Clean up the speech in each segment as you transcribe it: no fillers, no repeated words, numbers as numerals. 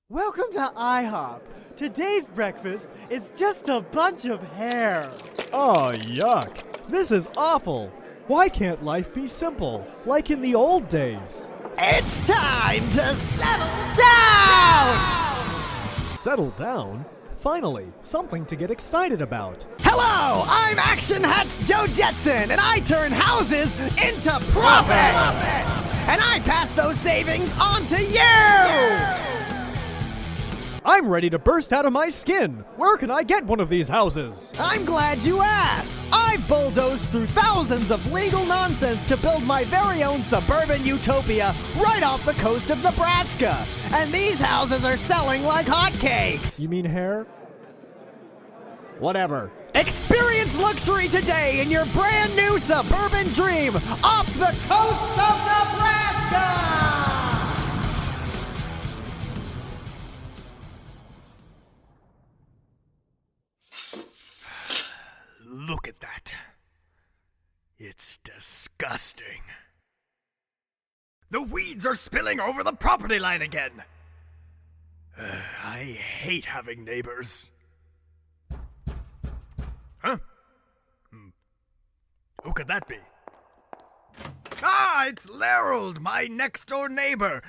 Welcome to IHOP. Today's breakfast is just a bunch of hair. Oh, yuck. This is awful. Why can't life be simple, like in the old days? It's time to settle down! Settle down? Finally, something to get excited about. Hello, I'm Action Hat's Joe Jetson, and I turn houses into profits! And I pass those savings on to you! I'm ready to burst out of my skin. Where can I get one of these houses? I'm glad you asked. I've bulldozed through thousands of legal nonsense to build my very own suburban utopia right off the coast of Nebraska. And these houses are selling like hotcakes. You mean hair? Whatever. Experience luxury today in your brand new suburban dream off the coast of Nebraska! Look at that. It's disgusting. The weeds are spilling over the property line again. I hate having neighbors. Huh? Who could that be? Ah, it's Larold, my next-door neighbor.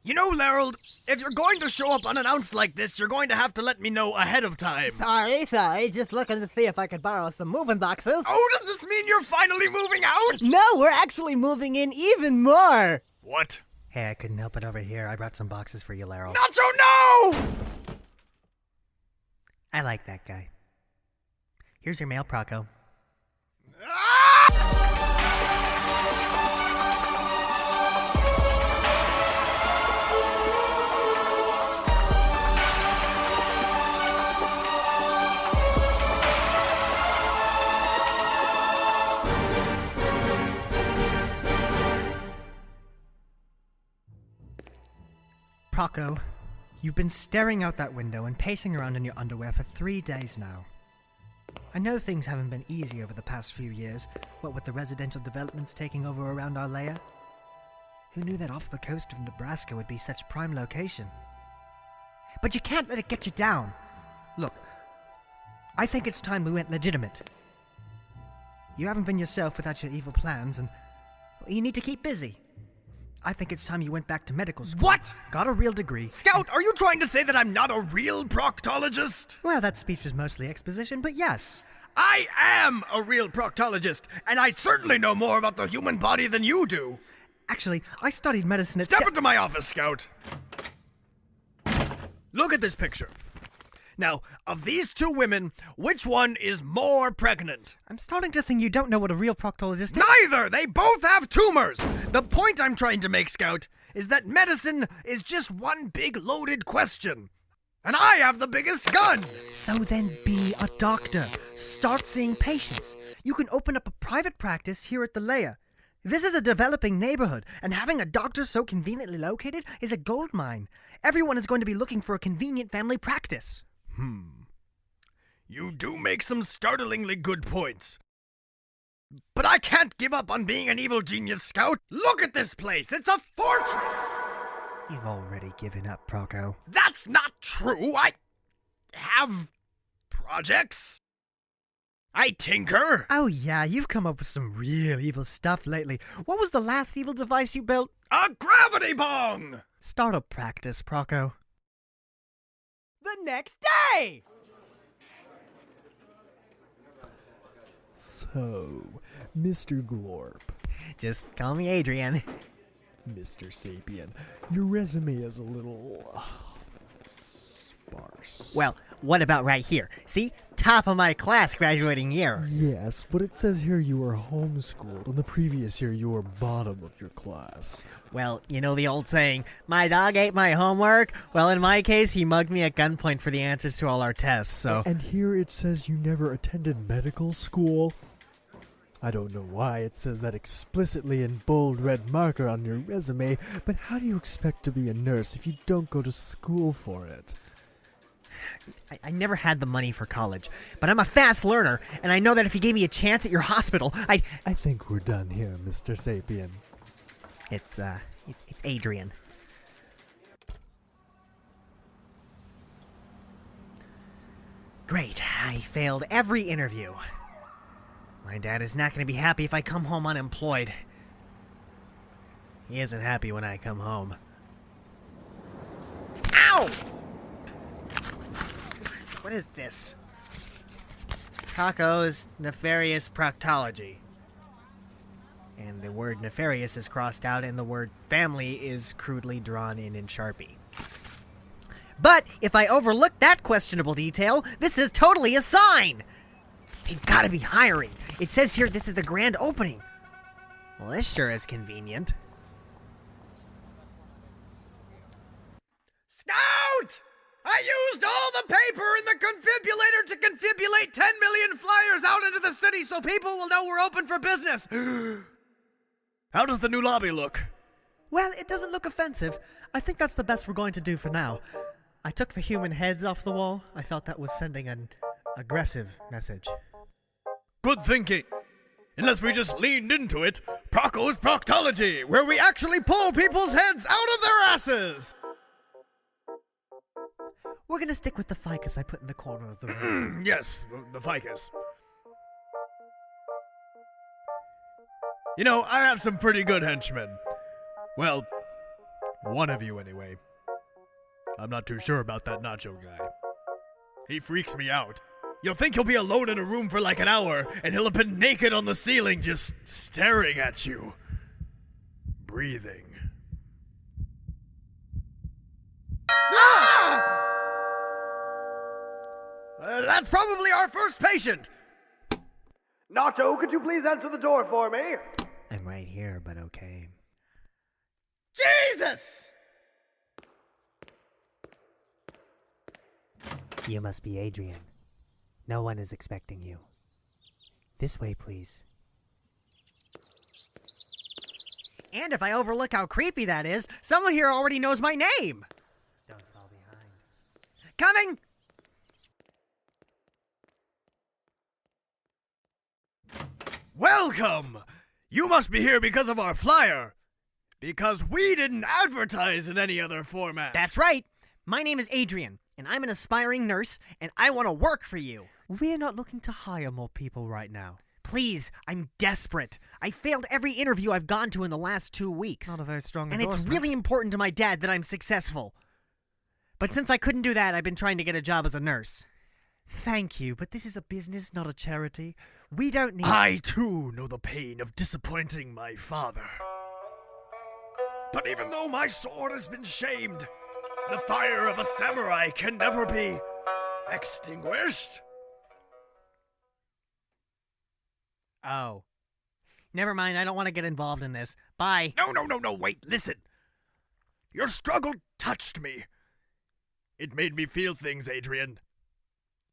You know, Larold, if you're going to show up unannounced like this, you're going to have to let me know ahead of time. Sorry, just looking to see if I could borrow some moving boxes. Oh, does this mean you're finally moving out? No, we're actually moving in even more. What? Hey, I couldn't help it over here. I brought some boxes for you, Larold. Nacho, no! I like that guy. Here's your mail, Proco. Proco, you've been staring out that window and pacing around in your underwear for 3 days now. I know things haven't been easy over the past few years, what with the residential developments taking over around our lair. Who knew that off the coast of Nebraska would be such prime location? But you can't let it get you down. Look, I think it's time we went legitimate. You haven't been yourself without your evil plans, and you need to keep busy. I think it's time you went back to medical school. What? Got a real degree. Scout, are you trying to say that I'm not a real proctologist? Well, that speech was mostly exposition, but yes. I am a real proctologist, and I certainly know more about the human body than you do. Actually, I studied medicine at Step into my office, Scout. Look at this picture. Now, of these two women, which one is more pregnant? I'm starting to think you don't know what a real proctologist is. Neither! They both have tumors! The point I'm trying to make, Scout, is that medicine is just one big loaded question. And I have the biggest gun! So then be a doctor. Start seeing patients. You can open up a private practice here at the lair. This is a developing neighborhood, and having a doctor so conveniently located is a gold mine. Everyone is going to be looking for a convenient family practice. You do make some startlingly good points. But I can't give up on being an evil genius, Scout. Look at this place. It's a fortress. You've already given up, Proco. That's not true. I have projects. I tinker. Oh yeah, you've come up with some real evil stuff lately. What was the last evil device you built? A gravity bong. Start a practice, Proco. The next day! So, Mr. Glorp, Just call me Adrian. Mr. Sapien, your resume is a little sparse. Well, what about right here? See? Top of my class graduating year. Yes, but it says here you were homeschooled, and the previous year you were bottom of your class. Well, you know the old saying, my dog ate my homework? Well, in my case, he mugged me at gunpoint for the answers to all our tests, so... And here it says you never attended medical school. I don't know why it says that explicitly in bold red marker on your resume, but how do you expect to be a nurse if you don't go to school for it? I never had the money for college, but I'm a fast learner, and I know that if you gave me a chance at your hospital, I think we're done here, Mr. Sapien. It's Adrian. Great, I failed every interview. My dad is not going to be happy if I come home unemployed. He isn't happy when I come home. Ow! What is this? Procto's Nefarious Proctology. And the word nefarious is crossed out and the word family is crudely drawn in Sharpie. But if I overlook that questionable detail, this is totally a sign! They've gotta be hiring. It says here this is the grand opening. Well, this sure is convenient. Scout! I used all the paper in the confibulator to confibulate 10 million flyers out into the city so people will know we're open for business. How does the new lobby look? Well, it doesn't look offensive. I think that's the best we're going to do for now. I took the human heads off the wall. I felt that was sending an aggressive message. Good thinking. Unless we just leaned into it, Proco's Proctology, where we actually pull people's heads out of their asses. We're gonna stick with the ficus I put in the corner of the room. Yes, the ficus. You know, I have some pretty good henchmen. Well, one of you anyway. I'm not too sure about that Nacho guy. He freaks me out. You'll think he'll be alone in a room for like an hour, and he'll have been naked on the ceiling just staring at you. Breathing. Ah! That's probably our first patient. Nacho, could you please answer the door for me? I'm right here, but okay. Jesus! You must be Adrian. No one is expecting you. This way, please. And if I overlook how creepy that is, someone here already knows my name! Don't fall behind. Coming! Welcome! You must be here because of our flyer. Because we didn't advertise in any other format. That's right! My name is Adrian, and I'm an aspiring nurse, and I want to work for you. We're not looking to hire more people right now. Please, I'm desperate. I failed every interview I've gone to in the last 2 weeks. Not a very strong endorsement. And it's really important to my dad that I'm successful. But since I couldn't do that, I've been trying to get a job as a nurse. Thank you, but this is a business, not a charity. We don't need— I, too, know the pain of disappointing my father. But even though my sword has been shamed, the fire of a samurai can never be extinguished. Oh. Never mind, I don't want to get involved in this. Bye. No, wait, listen. Your struggle touched me. It made me feel things, Adrian.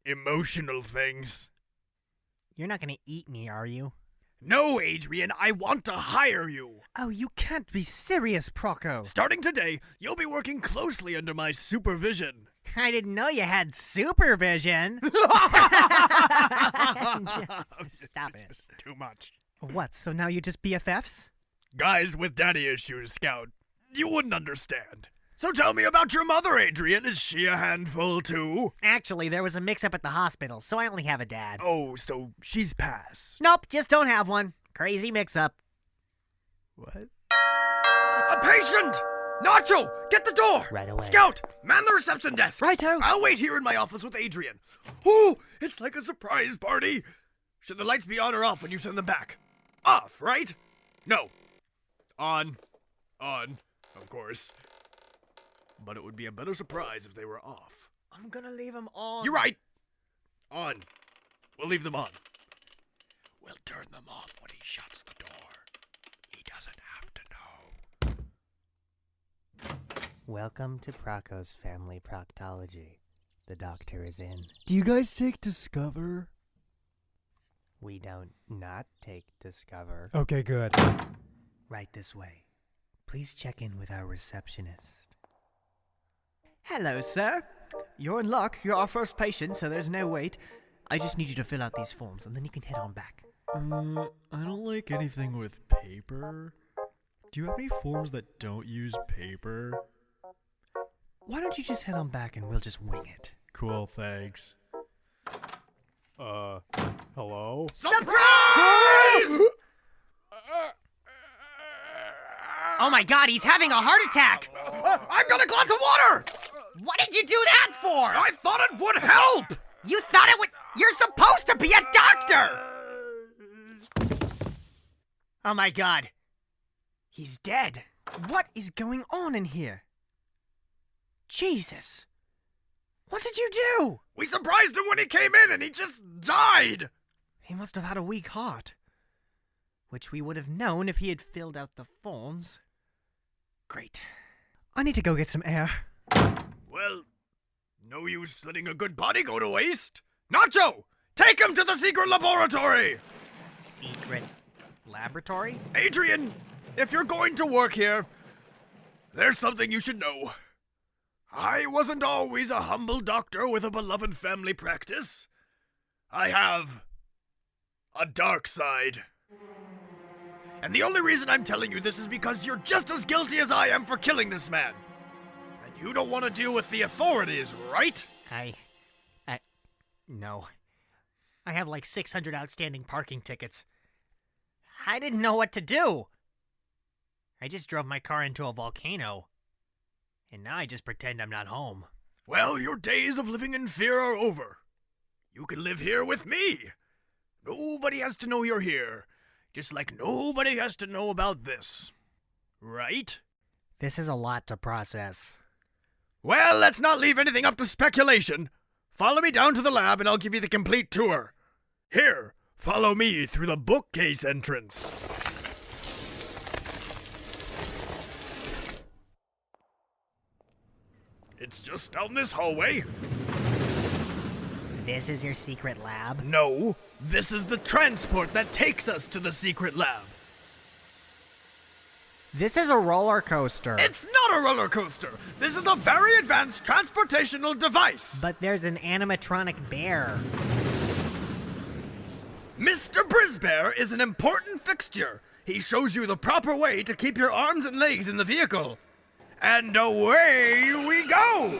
Emotional things. You're not going to eat me, are you? No, Adrian, I want to hire you. Oh, you can't be serious, Proco. Starting today, you'll be working closely under my supervision. I didn't know you had supervision. Stop it. It's too much. What, so now you just BFFs? Guys with daddy issues, Scout. You wouldn't understand. So tell me about your mother, Adrian. Is she a handful, too? Actually, there was a mix-up at the hospital, so I only have a dad. Oh, so she's passed. Nope, just don't have one. Crazy mix-up. What? A patient! Nacho, get the door! Right away. Scout, man the reception desk. Righto. I'll wait here in my office with Adrian. Oh, it's like a surprise party. Should the lights be on or off when you send them back? Off, right? No. On. On, of course. But it would be a better surprise if they were off. I'm gonna leave them on. You're right. On. We'll leave them on. We'll turn them off when he shuts the door. He doesn't have to know. Welcome to Proco's family proctology. The doctor is in. Do you guys take Discover? We don't not take Discover. Okay, good. Right this way. Please check in with our receptionist. Hello, sir. You're in luck. You're our first patient, so there's no wait. I just need you to fill out these forms, and then you can head on back. I don't like anything with paper. Do you have any forms that don't use paper? Why don't you just head on back and we'll just wing it? Cool, thanks. Hello? Surprise! Oh my god, he's having a heart attack! I've got a glass of water! What did you do that for? I thought it would help! You thought it would... You're supposed to be a doctor! Oh my god. He's dead. What is going on in here? Jesus. What did you do? We surprised him when he came in and he just died! He must have had a weak heart. Which we would have known if he had filled out the forms. Great. I need to go get some air. Well, no use letting a good body go to waste. Nacho! Take him to the secret laboratory! Secret laboratory? Adrian, if you're going to work here, there's something you should know. I wasn't always a humble doctor with a beloved family practice. I have a dark side. And the only reason I'm telling you this is because you're just as guilty as I am for killing this man. And you don't want to deal with the authorities, right? No. I have like 600 outstanding parking tickets. I didn't know what to do. I just drove my car into a volcano. And now I just pretend I'm not home. Well, your days of living in fear are over. You can live here with me. Nobody has to know you're here. Just like nobody has to know about this. Right? This is a lot to process. Well, let's not leave anything up to speculation. Follow me down to the lab and I'll give you the complete tour. Here, follow me through the bookcase entrance. It's just down this hallway. This is your secret lab? No, this is the transport that takes us to the secret lab. This is a roller coaster. It's not a roller coaster. This is a very advanced transportational device. But there's an animatronic bear. Mr. Brisbear is an important fixture. He shows you the proper way to keep your arms and legs in the vehicle. And away we go!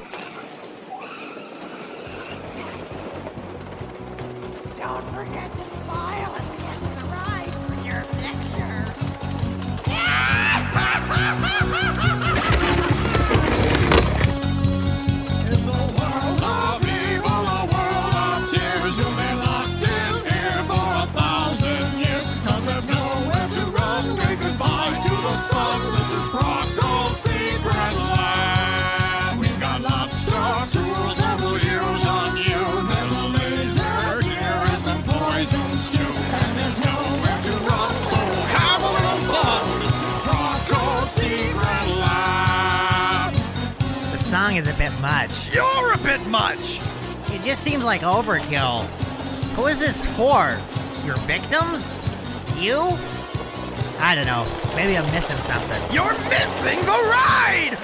Don't forget to smile at the end of the ride for your picture. It's a world of evil, a world of tears. You'll be locked in here for 1,000 years. 'Cause there's nowhere to run. Say goodbye to the sun. This is Proco's secret land. We've got lots of tools that we'll use on you. There's a laser here and some poisons too. And there's nowhere to run, so have a little fun. This is Proco's secret lab. The song is a bit much. You're a bit much! It just seems like overkill. Who is this for? Your victims? You? I don't know. Maybe I'm missing something. You're missing the ride!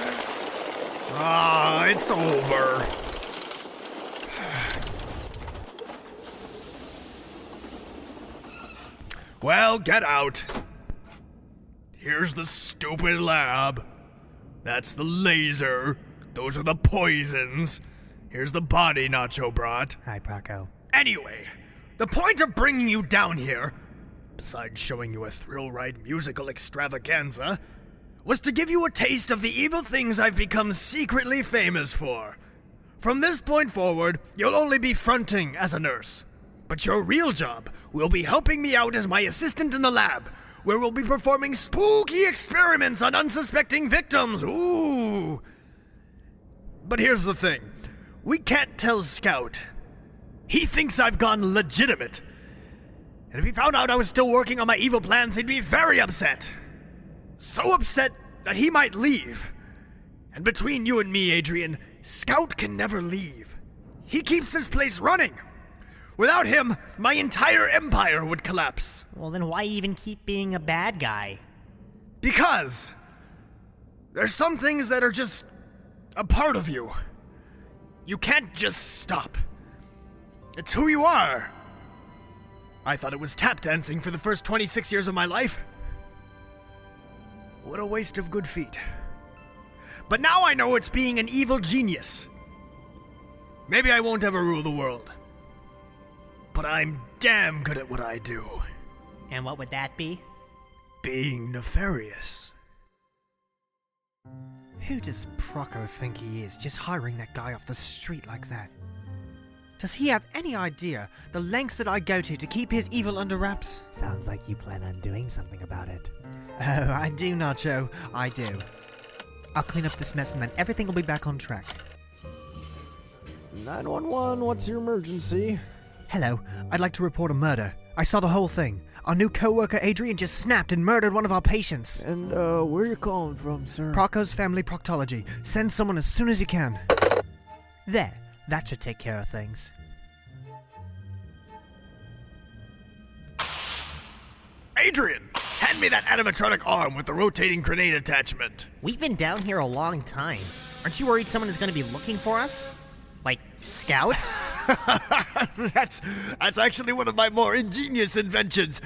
Ah, it's over. Well, get out. Here's the stupid lab. That's the laser. Those are the poisons. Here's the body Nacho brought. Hi, Proco. Anyway, the point of bringing you down here, besides showing you a thrill ride musical extravaganza, was to give you a taste of the evil things I've become secretly famous for. From this point forward, you'll only be fronting as a nurse. But your real job will be helping me out as my assistant in the lab, where we'll be performing spooky experiments on unsuspecting victims. Ooh. But here's the thing. We can't tell Scout. He thinks I've gone legitimate. And if he found out I was still working on my evil plans, he'd be very upset. So upset that he might leave. And between you and me, Adrian, Scout can never leave. He keeps this place running. Without him, my entire empire would collapse. Well, then why even keep being a bad guy? Because there's some things that are just a part of you. You can't just stop. It's who you are. I thought it was tap dancing for the first 26 years of my life. What a waste of good feet. But now I know it's being an evil genius. Maybe I won't ever rule the world. but I'm damn good at what I do. And what would that be? Being nefarious. Who does Proco think he is, just hiring that guy off the street like that? Does he have any idea the lengths that I go to keep his evil under wraps? Sounds like you plan on doing something about it. Oh, I do, Nacho. I do. I'll clean up this mess and then everything will be back on track. 911, what's your emergency? Hello, I'd like to report a murder. I saw the whole thing. Our new co-worker Adrian just snapped and murdered one of our patients. And, where you calling from, sir? Proco's Family Proctology. Send someone as soon as you can. There. That should take care of things. Adrian, hand me that animatronic arm with the rotating grenade attachment. We've been down here a long time. Aren't you worried someone is going to be looking for us? Like, Scout? That's actually one of my more ingenious inventions.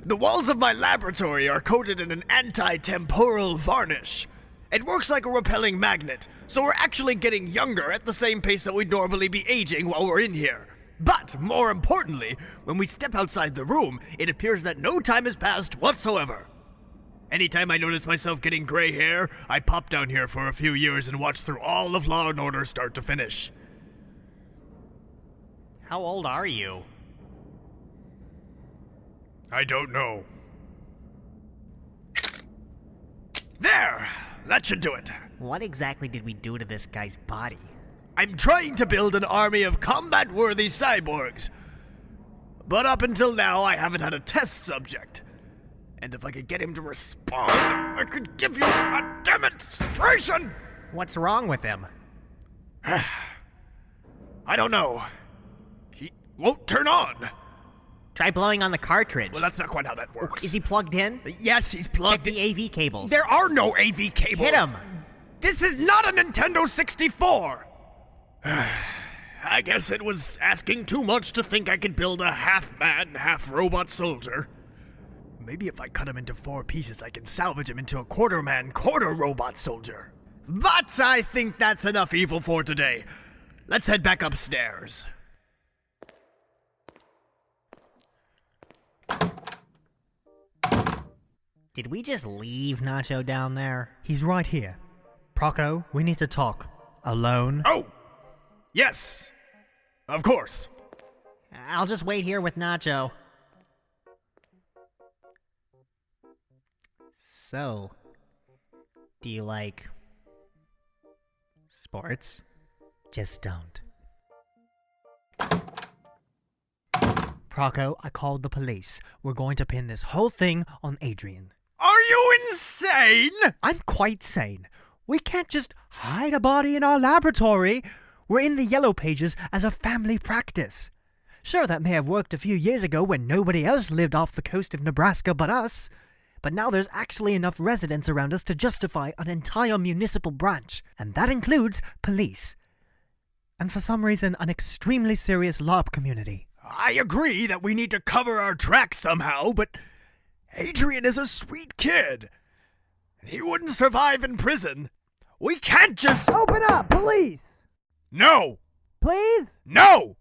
The walls of my laboratory are coated in an anti-temporal varnish. It works like a repelling magnet, so we're actually getting younger at the same pace that we'd normally be aging while we're in here. But, more importantly, when we step outside the room, it appears that no time has passed whatsoever. Anytime I notice myself getting gray hair, I pop down here for a few years and watch through all of Law & Order start to finish. How old are you? I don't know. There! That should do it. What exactly did we do to this guy's body? I'm trying to build an army of combat-worthy cyborgs. But up until now, I haven't had a test subject. And if I could get him to respond, I could give you a demonstration! What's wrong with him? I don't know. He won't turn on. Try blowing on the cartridge. Well, that's not quite how that works. Is he plugged in? Yes, he's plugged Check in. the AV cables. There are no AV cables. Hit him. This is not a Nintendo 64. I guess it was asking too much to think I could build a half-man, half-robot soldier. Maybe if I cut him into 4 pieces, I can salvage him into a quarter-man, quarter-robot soldier. But I think that's enough evil for today. Let's head back upstairs. Did we just leave Nacho down there? He's right here. Proco, we need to talk. Alone? Oh! Yes! Of course. I'll just wait here with Nacho. So, do you like sports? Just don't. Proco, I called the police. We're going to pin this whole thing on Adrian. Are you insane? I'm quite sane. We can't just hide a body in our laboratory. We're in the yellow pages as a family practice. Sure, that may have worked a few years ago when nobody else lived off the coast of Nebraska but us. But now there's actually enough residents around us to justify an entire municipal branch. And that includes police. And for some reason, an extremely serious LARP community. I agree that we need to cover our tracks somehow, but Adrian is a sweet kid. He wouldn't survive in prison. We can't just... Open up, police! No! Please? No!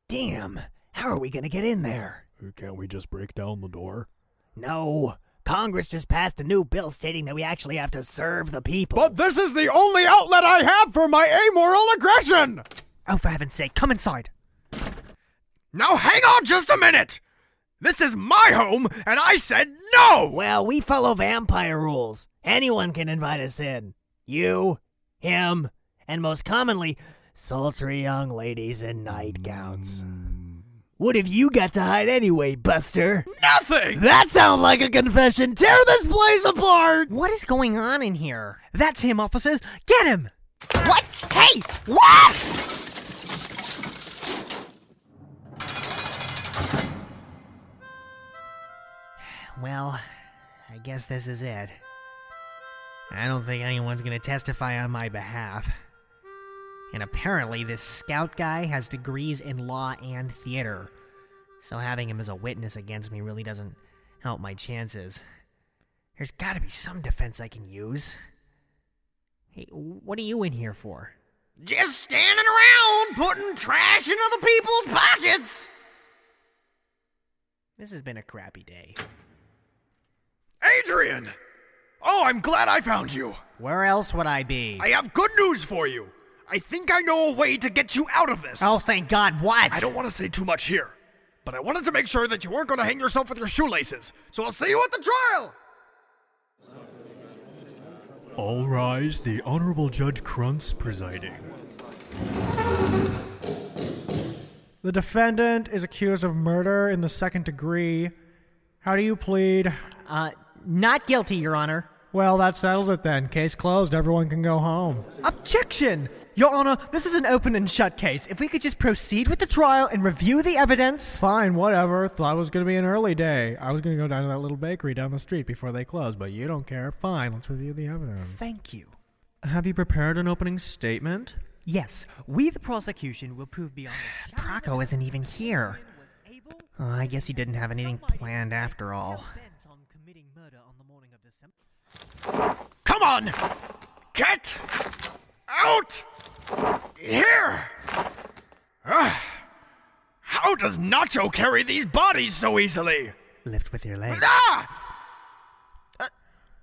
Damn, how are we gonna get in there? Can't we just break down the door? No, Congress just passed a new bill stating that we actually have to serve the people. But this is the only outlet I have for my amoral aggression! Oh, for heaven's sake, come inside. Now hang on just a minute! This is my home, and I said no! Well, we follow vampire rules. Anyone can invite us in. You, him, and most commonly, sultry young ladies in nightgowns. What have you got to hide anyway, Buster? Nothing! That sounds like a confession. Tear this place apart! What is going on in here? That's him, officers. Get him! What? Hey! What? Well, I guess this is it. I don't think anyone's gonna testify on my behalf. And apparently this Scout guy has degrees in law and theater. So having him as a witness against me really doesn't help my chances. There's gotta be some defense I can use. Hey, what are you in here for? Just standing around putting trash in other people's pockets! This has been a crappy day. Adrian! Oh, I'm glad I found you. Where else would I be? I have good news for you. I think I know a way to get you out of this. Oh, thank God, what? I don't want to say too much here, but I wanted to make sure that you weren't going to hang yourself with your shoelaces. So I'll see you at the trial. All rise, the Honorable Judge Krantz presiding. The defendant is accused of murder in the second degree. How do you plead? Not guilty, Your Honor. Well, that settles it then. Case closed. Everyone can go home. Objection! Your Honor, this is an open and shut case. If we could just proceed with the trial and review the evidence. Fine, whatever. Thought it was going to be an early day. I was going to go down to that little bakery down the street before they close, but you don't care. Fine, let's review the evidence. Thank you. Have you prepared an opening statement? Yes, we, the prosecution, will prove beyond a Proco isn't even here. I guess he didn't have anything planned after all. Come on! Get out! Here! How does Nacho carry these bodies so easily? Lift with your legs.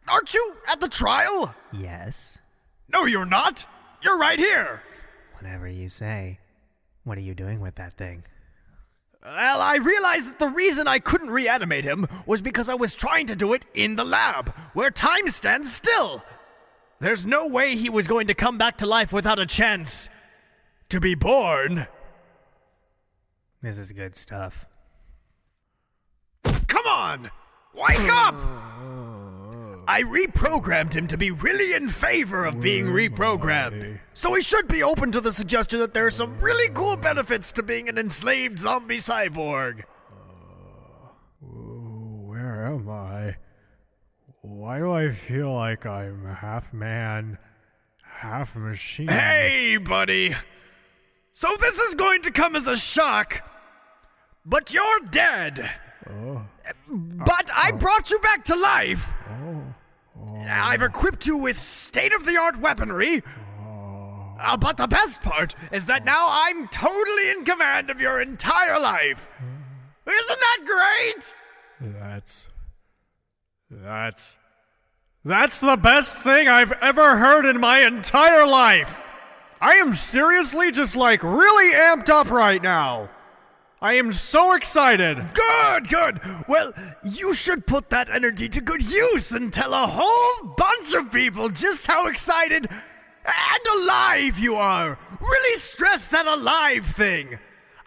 Aren't you at the trial? Yes. No, you're not. You're right here. Whatever you say. What are you doing with that thing? Well, I realized that the reason I couldn't reanimate him was because I was trying to do it in the lab, where time stands still. There's no way he was going to come back to life without a chance to be born. This is good stuff. Come on! Wake up! I reprogrammed him to be really in favor of being reprogrammed. So he should be open to the suggestion that there are some really cool benefits to being an enslaved zombie cyborg. Where am I? Why do I feel like I'm half man, half machine? Hey, buddy! So this is going to come as a shock, but you're dead. But I brought you back to life. I've equipped you with state-of-the-art weaponry. But the best part is that now I'm totally in command of your entire life. Isn't that great? That's the best thing I've ever heard in my entire life. I am seriously just like really amped up right now. I am so excited. Good. Well, you should put that energy to good use and tell a whole bunch of people just how excited and alive you are. Really stress that alive thing.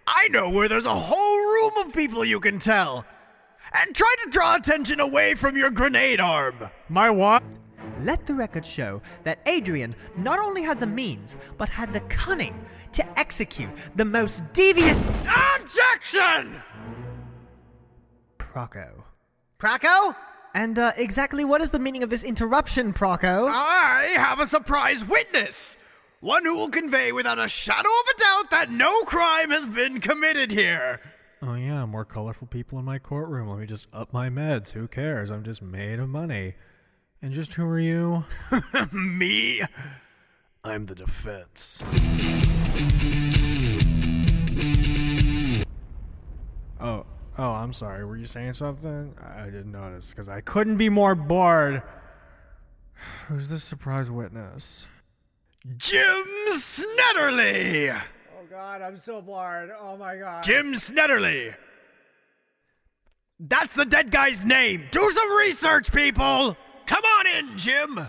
I know where there's a whole room of people you can tell. And try to draw attention away from your grenade arm. My what? Let the record show that Adrian not only had the means, but had the cunning to execute the most devious... Objection! Proco. Proco? And exactly what is the meaning of this interruption, Proco? I have a surprise witness. One who will convey without a shadow of a doubt that no crime has been committed here. Oh yeah, more colorful people in my courtroom. Let me just up my meds. Who cares? I'm just made of money. And just who are you? Me? I'm the defense. Oh, I'm sorry. Were you saying something? I didn't notice because I couldn't be more bored. Who's this surprise witness? Jim Snetterly! Oh God, I'm so bored. Oh my God. Jim Snetterly! That's the dead guy's name! Do some research, people! Come on in, Jim!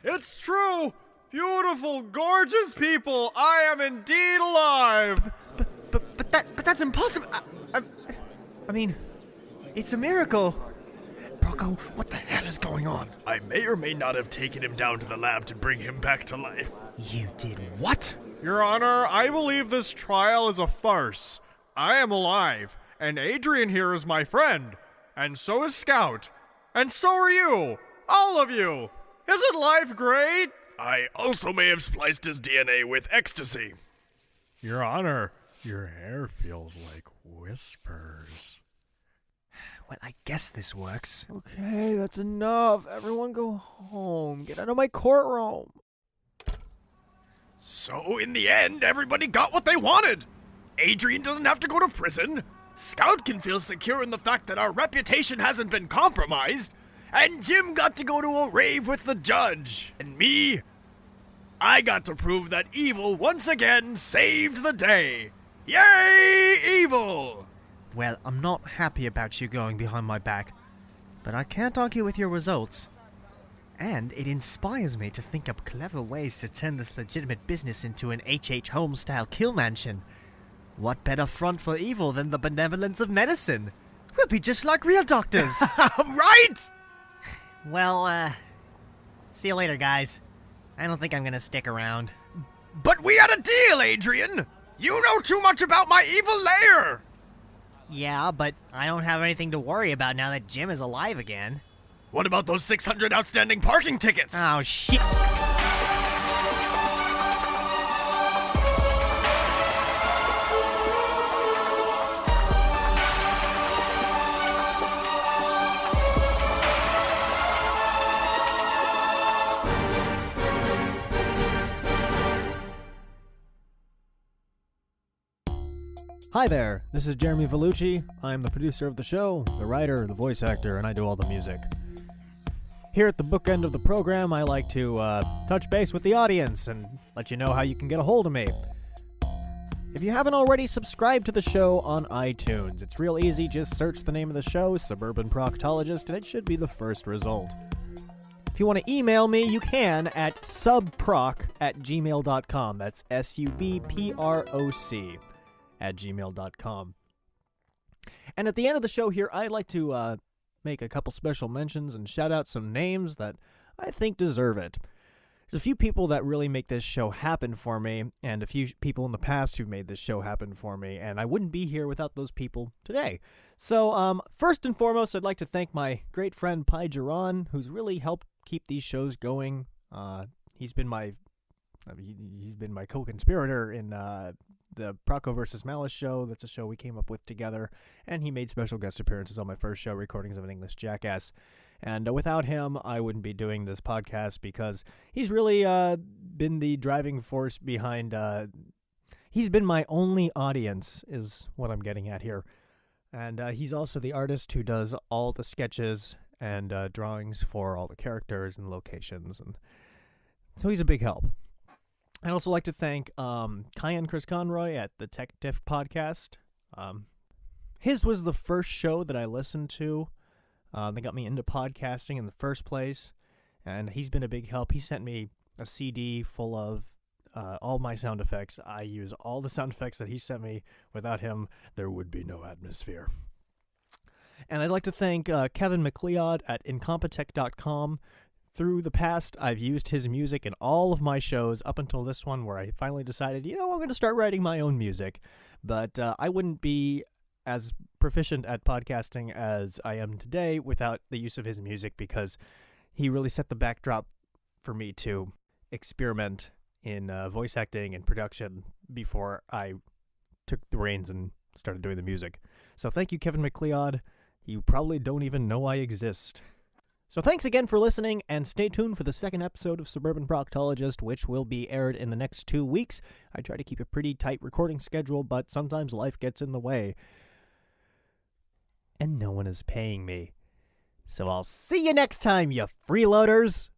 It's true! Beautiful, gorgeous people! I am indeed alive! But that's impossible. I mean, it's a miracle. Proco, what the hell is going on? I may or may not have taken him down to the lab to bring him back to life. You did What? Your Honor, I believe this trial is a farce. I am alive, and Adrian here is my friend, and so is Scout, and so are you! All of you! Isn't life great? I also may have spliced his DNA with ecstasy. Your Honor, your hair feels like whispers. Well, I guess this works. Okay, that's enough. Everyone go home. Get out of my courtroom. So, in the end, everybody got what they wanted. Adrian doesn't have to go to prison. Scout can feel secure in the fact that our reputation hasn't been compromised, and Jim got to go to a rave with the judge. And me, I got to prove that evil once again saved the day. Yay, evil! Well, I'm not happy about you going behind my back, but I can't argue with your results. And it inspires me to think up clever ways to turn this legitimate business into an H.H. Holmes-style kill mansion. What better front for evil than the benevolence of medicine? We'll be just like real doctors! Right? Well, see you later, guys. I don't think I'm gonna stick around. But we had a deal, Adrian! You know too much about my evil lair! Yeah, but I don't have anything to worry about now that Jim is alive again. What about those 600 outstanding parking tickets? Oh, shit. Hi there, this is Jeremy Vellucci. I'm the producer of the show, the writer, the voice actor, and I do all the music. Here at the bookend of the program, I like to touch base with the audience and let you know how you can get a hold of me. If you haven't already subscribed to the show on iTunes, it's real easy. Just search the name of the show, Suburban Proctologist, and it should be the first result. If you want to email me, you can at subproc@gmail.com. That's SUBPROC @gmail.com. And at the end of the show here, I'd like to make a couple special mentions and shout out some names that I think deserve it. There's a few people that really make this show happen for me, and a few people in the past who've made this show happen for me, and I wouldn't be here without those people today. So, first and foremost, I'd like to thank my great friend Pi Geron, who's really helped keep these shows going. He's been my co-conspirator in the Proco vs. Malice show. That's a show we came up with together, and he made special guest appearances on my first show, Recordings of an English Jackass. And without him, I wouldn't be doing this podcast because he's really been the driving force behind... he's been my only audience, is what I'm getting at here. And he's also the artist who does all the sketches and drawings for all the characters and locations. And so he's a big help. I'd also like to thank Kai and Chris Conroy at the Tech Diff podcast. His was the first show that I listened to. They got me into podcasting in the first place, and he's been a big help. He sent me a CD full of all my sound effects. I use all the sound effects that he sent me. Without him, there would be no atmosphere. And I'd like to thank Kevin McLeod at incompetech.com. Through the past, I've used his music in all of my shows up until this one where I finally decided, I'm going to start writing my own music. But I wouldn't be as proficient at podcasting as I am today without the use of his music, because he really set the backdrop for me to experiment in voice acting and production before I took the reins and started doing the music. So thank you, Kevin McLeod. You probably don't even know I exist. So thanks again for listening, and stay tuned for the second episode of Suburban Proctologist, which will be aired in the next 2 weeks. I try to keep a pretty tight recording schedule, but sometimes life gets in the way. And no one is paying me. So I'll see you next time, you freeloaders!